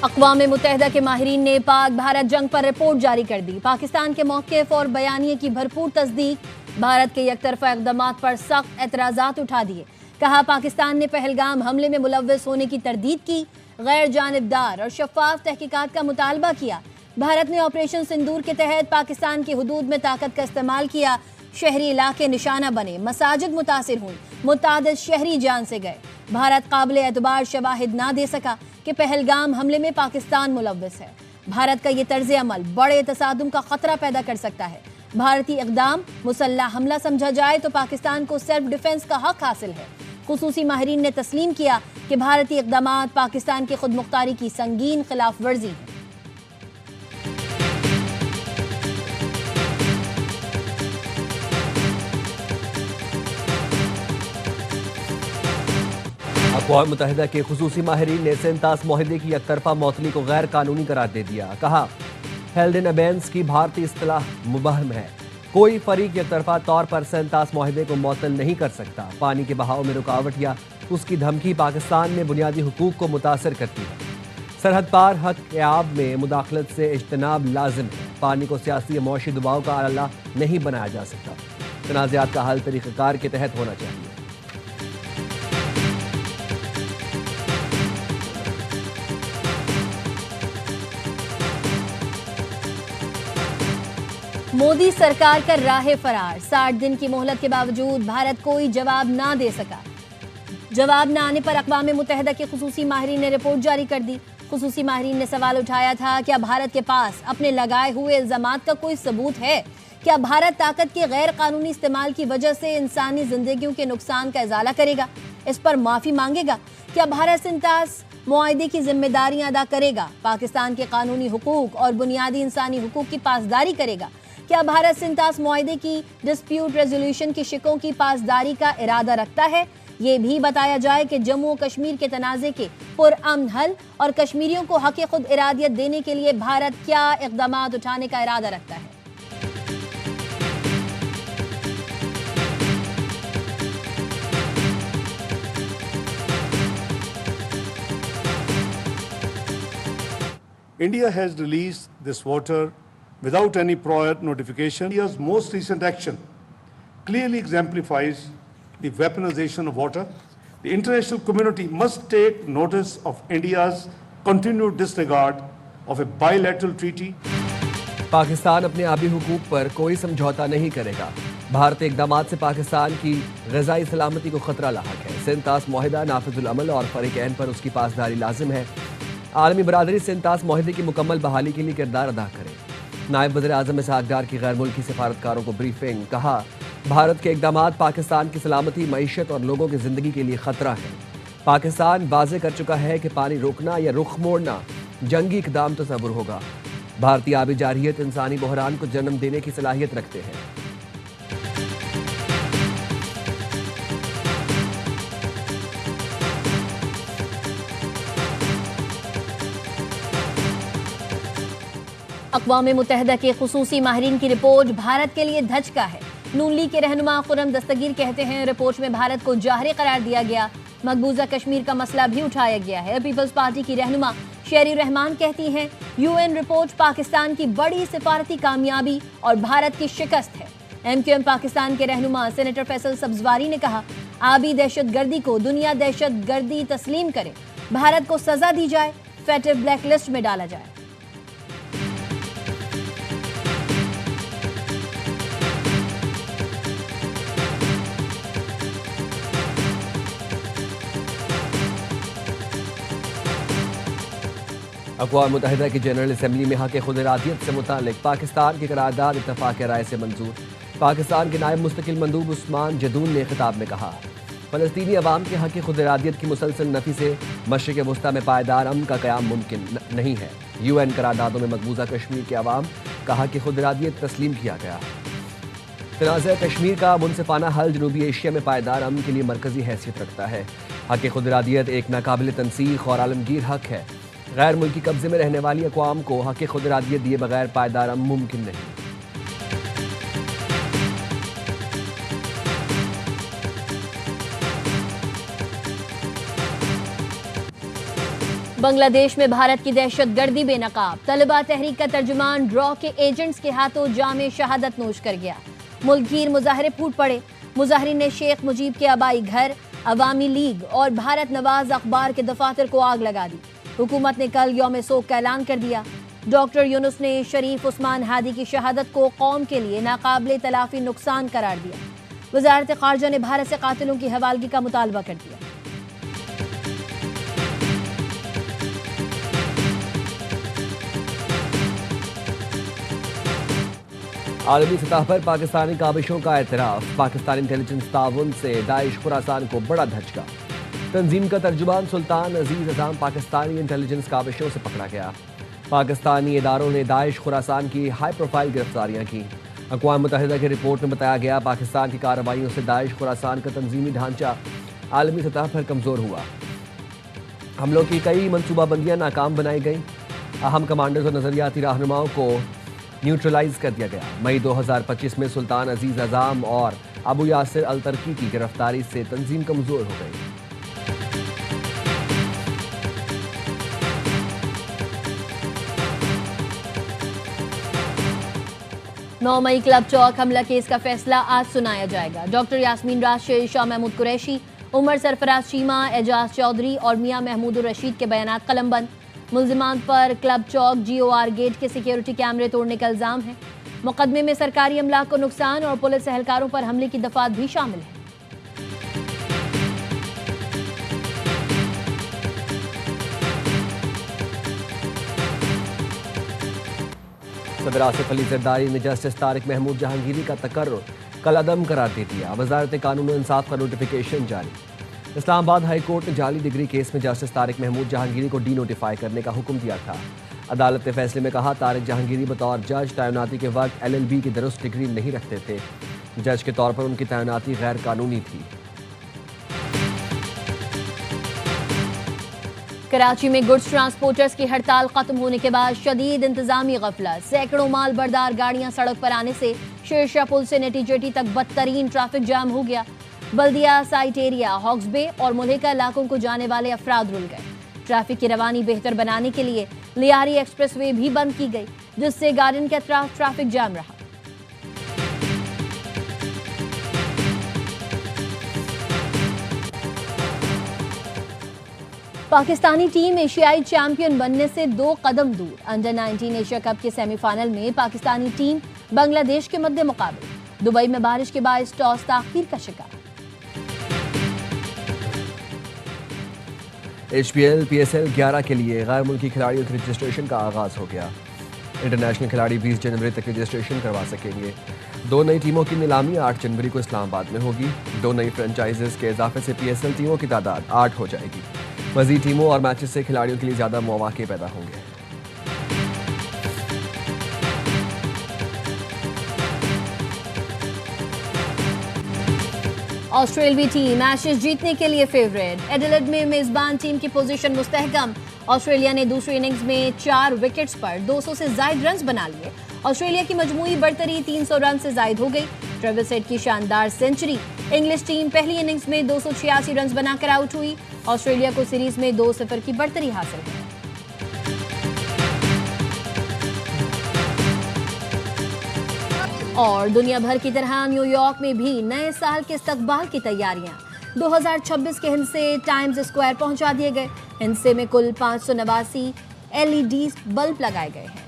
اقوام متحدہ کے ماہرین نے پاک بھارت جنگ پر رپورٹ جاری کر دی۔ پاکستان کے موقف اور بیانیے کی بھرپور تصدیق، بھارت کے یک طرفہ اقدامات پر سخت اعتراضات اٹھا دیے۔ کہا پاکستان نے پہلگام حملے میں ملوث ہونے کی تردید کی، غیر جانبدار اور شفاف تحقیقات کا مطالبہ کیا۔ بھارت نے آپریشن سندور کے تحت پاکستان کی حدود میں طاقت کا استعمال کیا، شہری علاقے نشانہ بنے، مساجد متاثر ہوئیں، متعدد شہری جان سے گئے۔ بھارت قابل اعتبار شواہد نہ دے سکا کہ پہلگام حملے میں پاکستان ملوث ہے۔ بھارت کا یہ طرز عمل بڑے تصادم کا خطرہ پیدا کر سکتا ہے۔ بھارتی اقدام مسلح حملہ سمجھا جائے تو پاکستان کو سیلف ڈیفنس کا حق حاصل ہے۔ خصوصی ماہرین نے تسلیم کیا کہ بھارتی اقدامات پاکستان کی خود مختاری کی سنگین خلاف ورزی ہے۔ اقوام متحدہ کے خصوصی ماہرین نے سینتاس معاہدے کی یک طرفہ معطلی کو غیر قانونی قرار دے دیا۔ کہا ہیلڈ ان ابینس کی بھارتی اصطلاح مبہم ہے، کوئی فریق یک طرفہ طور پر سینتاس معاہدے کو معطل نہیں کر سکتا۔ پانی کے بہاؤ میں رکاوٹ یا اس کی دھمکی پاکستان میں بنیادی حقوق کو متاثر کرتی ہے۔ سرحد پار حق آب میں مداخلت سے اجتناب لازم ہے۔ پانی کو سیاسی یا معاشی دباؤ کا آلہ نہیں بنایا جا سکتا۔ تنازعات کا حل طریقہ کار کے تحت ہونا چاہیے۔ مودی سرکار کا راہ فرار، 60 دن کی مہلت کے باوجود بھارت کوئی جواب نہ دے سکا۔ جواب نہ آنے پر اقوام متحدہ کے خصوصی ماہرین نے رپورٹ جاری کر دی۔ خصوصی ماہرین نے سوال اٹھایا تھا، کیا بھارت کے پاس اپنے لگائے ہوئے الزامات کا کوئی ثبوت ہے؟ کیا بھارت طاقت کے غیر قانونی استعمال کی وجہ سے انسانی زندگیوں کے نقصان کا ازالہ کرے گا؟ اس پر معافی مانگے گا؟ کیا بھارت سینتاس معاہدے کی ذمہ داریاں ادا کرے گا؟ پاکستان کے قانونی حقوق اور بنیادی انسانی حقوق کی پاسداری کرے گا؟ کیا بھارت سینتاس معاہدے کی ڈسپیوٹ ریزولوشن کی شقوں کی پاسداری کا ارادہ رکھتا ہے؟ یہ بھی بتایا جائے کہ جموں و کشمیر کے تنازع کے پرامن حل اور کشمیریوں کو حق خود ارادیت دینے کے لیے بھارت کیا اقدامات اٹھانے کا ارادہ رکھتا ہے۔ India has released this water without any prior notification. India's most recent action clearly exemplifies the weaponization of water. The international community must take notice of India's continued disregard of a bilateral treaty. Pakistan اپنے آبی حقوق پر کوئی سمجھوتا نہیں کرے گا۔ بھارتی اقدامات سے پاکستان کی غذائی سلامتی کو خطرہ لاحق ہے۔ سینتاس معاہدہ نافذ العمل اور فریقین پر اس کی پاسداری لازم ہے۔ عالمی برادری سینتاس معاہدے کی مکمل بحالی کے لیے کردار ادا کرے۔ نائب وزیر اعظم اسحاق ڈار کی غیر ملکی سفارتکاروں کو بریفنگ۔ کہا بھارت کے اقدامات پاکستان کی سلامتی، معیشت اور لوگوں کی زندگی کے لیے خطرہ ہے۔ پاکستان واضح کر چکا ہے کہ پانی روکنا یا رخ موڑنا جنگی اقدام تصور ہوگا۔ بھارتی آبی جارحیت انسانی بحران کو جنم دینے کی صلاحیت رکھتے ہیں۔ اقوام متحدہ کے خصوصی ماہرین کی رپورٹ بھارت کے لیے دھچکا ہے۔ نون لیگ کے رہنما خرم دستگیر کہتے ہیں رپورٹ میں بھارت کو جوہری قرار دیا گیا، مقبوضہ کشمیر کا مسئلہ بھی اٹھایا گیا ہے۔ پیپلز پارٹی کی رہنما شیری رحمان کہتی ہیں یو این رپورٹ پاکستان کی بڑی سفارتی کامیابی اور بھارت کی شکست ہے۔ ایم کیو ایم پاکستان کے رہنما سینیٹر فیصل سبزواری نے کہا آبی دہشت گردی کو دنیا دہشت گردی تسلیم کرے، بھارت کو سزا دی جائے، فیٹر بلیک لسٹ میں ڈالا جائے۔ اقوام متحدہ کی جنرل اسمبلی میں حق خود ارادیت سے متعلق پاکستان کی قرارداد اتفاق رائے سے منظور۔ پاکستان کے نائب مستقل مندوب عثمان جدون نے خطاب میں کہا فلسطینی عوام کے حق خود ارادیت کی مسلسل نفی سے مشرق وسطی میں پائیدار امن کا قیام ممکن نہیں ہے۔ یو این قراردادوں میں مقبوضہ کشمیر کے عوام کا حق خود ارادیت تسلیم کیا گیا۔ تنازع کشمیر کا منصفانہ حل جنوبی ایشیا میں پائیدار امن کے لیے مرکزی حیثیت رکھتا ہے۔ حق خود ارادیت ایک ناقابل تنسیخ اور عالمگیر حق ہے۔ غیر ملکی قبضے میں رہنے والی اقوام کو حق خود ارادیت دیے بغیر پائیدار امن ممکن نہیں۔ بنگلہ دیش میں بھارت کی دہشت گردی بے نقاب، طلبہ تحریک کا ترجمان ڈرا کے ایجنٹس کے ہاتھوں جام شہادت نوش کر گیا، ملک گیر مظاہرے پھوٹ پڑے، مظاہرین نے شیخ مجیب کے آبائی گھر، عوامی لیگ اور بھارت نواز اخبار کے دفاتر کو آگ لگا دی۔ حکومت نے کل یوم سوگ کا اعلان کر دیا۔ ڈاکٹر یونس نے شریف عثمان ہادی کی شہادت کو قوم کے لیے ناقابل تلافی نقصان قرار دیا۔ وزارت خارجہ نے بھارت سے قاتلوں کی حوالگی کا مطالبہ کر دیا۔ عالمی سطح پر پاکستانی کاوشوں کا اعتراف، پاکستانی انٹیلیجنس تعاون سے داعش خراسان کو بڑا دھچکا۔ تنظیم کا ترجمان سلطان عزیز اعظم پاکستانی انٹیلیجنس کاوشوں سے پکڑا گیا۔ پاکستانی اداروں نے داعش خراسان کی ہائی پروفائل گرفتاریاں کی۔ اقوام متحدہ کی رپورٹ میں بتایا گیا پاکستان کی کارروائیوں سے داعش خراسان کا تنظیمی ڈھانچہ عالمی سطح پر کمزور ہوا۔ حملوں کی کئی منصوبہ بندیاں ناکام بنائی گئیں، اہم کمانڈرز اور نظریاتی رہنماؤں کو نیوٹرلائز کر دیا گیا۔ مئی 2025 میں سلطان عزیز اعظم اور ابو یاسر الترکی کی گرفتاری سے تنظیم کمزور ہو گئی۔ 9 مئی کلب چوک حملہ کیس کا فیصلہ آج سنایا جائے گا۔ ڈاکٹر یاسمین راشد، شاہ محمود قریشی، عمر سرفراز چیمہ، اعجاز چودھری اور میاں محمود الرشید کے بیانات قلم بند۔ ملزمان پر کلب چوک GOR گیٹ کے سیکیورٹی کیمرے توڑنے کا الزام ہے۔ مقدمے میں سرکاری املاک کو نقصان اور پولیس اہلکاروں پر حملے کی دفعات بھی شامل ہیں۔ صدر آصف علی زرداری نے جسٹس طارق محمود جہانگیری کا تقرر کل عدم قرار دے دیا۔ وزارت قانون و انصاف کا نوٹیفیکیشن جاری۔ اسلام آباد ہائی کورٹ نے جعلی ڈگری کیس میں جسٹس طارق محمود جہانگیری کو ڈی نوٹیفائی کرنے کا حکم دیا تھا۔ عدالت نے فیصلے میں کہا طارق جہانگیری بطور جج تعیناتی کے وقت LLB کی درست ڈگری نہیں رکھتے تھے، جج کے طور پر ان کی تعیناتی غیر قانونی تھی۔ کراچی میں گڈز ٹرانسپورٹرز کی ہڑتال ختم ہونے کے بعد شدید انتظامی غفلت، سینکڑوں مال بردار گاڑیاں سڑک پر آنے سے شیرشاہ پل سے نیٹی جیٹی تک بدترین ٹریفک جام ہو گیا۔ بلدیہ سائٹ ایریا، ہاکس بے اور ملحقہ علاقوں کو جانے والے افراد رل گئے۔ ٹریفک کی روانی بہتر بنانے کے لیے لیاری ایکسپریس وے بھی بند کی گئی، جس سے گارڈن کے اطراف ٹریفک جام رہا۔ پاکستانی ٹیم ایشیائی چیمپئن بننے سے 2 قدم دور۔ انڈر 19 ایشیا کپ کے سیمی فائنل میں پاکستانی ٹیم بنگلہ دیش کے مد مقابل دبئی میں بارش کے باعث ٹاس تاخیر کا شکار۔ HPL PSL 11 کے لیے غیر ملکی کھلاڑیوں کی رجسٹریشن کا آغاز ہو گیا۔ انٹرنیشنل کھلاڑی 20 جنوری تک رجسٹریشن کروا سکیں گے۔ 2 نئی ٹیموں کی نیلامی 8 جنوری کو اسلام آباد میں ہوگی۔ 2 نئی فرنچائزز کے اضافے سے PSL ٹیموں کی تعداد 8 ہو جائے گی۔ مزید ٹیموں اور میچز سے کھلاڑیوں کے لیے زیادہ مواقع پیدا ہوں گے۔ آسٹریلوی ٹیم ایشز جیتنے کے لیے فیورٹ۔ ایڈیلیڈ میں میزبان ٹیم کی پوزیشن مستحکم۔ آسٹریلیا نے دوسری اننگز میں 4 وکٹس پر 200 سے زائد رنز بنا لیے۔ آسٹریلیا کی مجموعی برتری 300 رن سے زائد ہو گئی۔ ٹریوس ہیڈ کی شاندار سنچری۔ انگلش ٹیم پہلی اننگز میں 286 رنز بنا کر آؤٹ ہوئی۔ آسٹریلیا کو سیریز میں 2-0 کی برتری حاصل ہے۔ اور دنیا بھر کی طرح نیو یارک میں بھی نئے سال کے استقبال کی تیاریاں۔ 2026 کے ہندسے ٹائمز اسکوائر پہنچا دیے گئے۔ ہندسے میں کل 589 LED بلب لگائے گئے ہیں۔